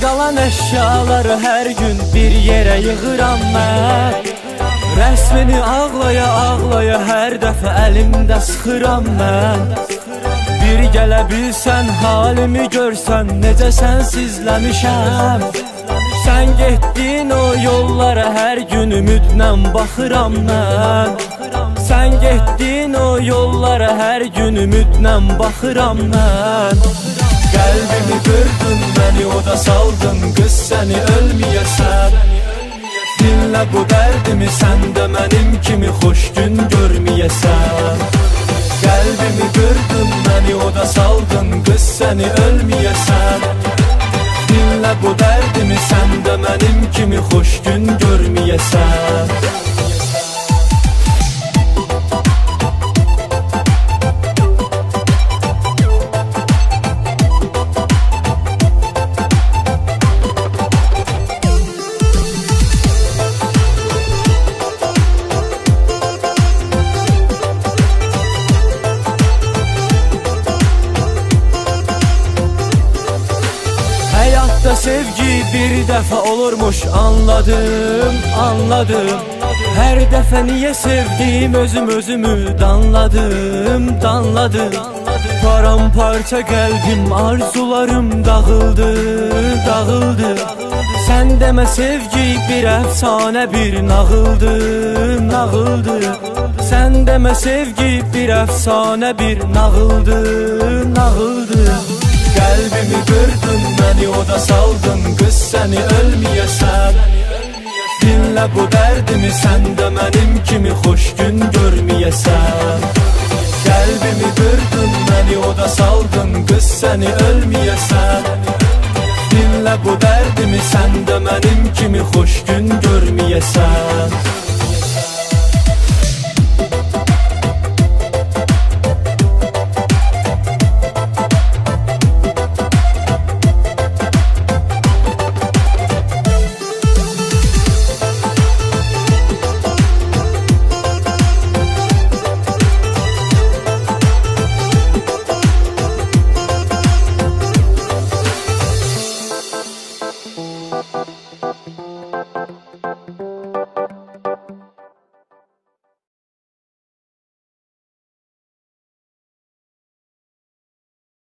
Qalan əşyaları hər gün bir yerə yığıram mən. Rəsmini ağlaya ağlaya hər dəfə əlimdə sıxıram mən. Bir gələ bilsən, halimi görsən, necə sənsizləmişəm. Sən getdin o yollara hər gün ümidlə baxıram mən. Sən getdin o yollara hər gün ümidlə baxıram mən. Qəlbimi qırdın, məni oda saldın, qız səni ölməyəsən. Dinlə bu dərdimi, sən də mənim kimi xoş gün görməyəsən. Qəlbimi qırdın, məni oda saldın, qız səni ölməyəsən. Dinlə bu dərdimi, sən də mənim kimi xoş gün görməyəsən. Həyatda sevgi bir dəfə olurmuş, anladım, anladım. Hər dəfə niyə sevdim, özümü danladım, danladım. Paramparça qəlbim, arzularım dağıldı, dağıldı. Sən demə sevgi bir əfsanə, bir nağıldı, nağıldı. Sən demə sevgi bir əfsanə, bir nağıldı, nağıldı. Qəlbimi qırdın, məni oda saldın, qız səni ölməyəsən. Dinlə bu dərdimi, sən də mənim kimi xoş gün görməyəsən. Qəlbimi qırdın, məni oda saldın, qız səni ölməyəsən. Dinlə bu dərdimi, sən də mənim kimi xoş gün görməyəsən.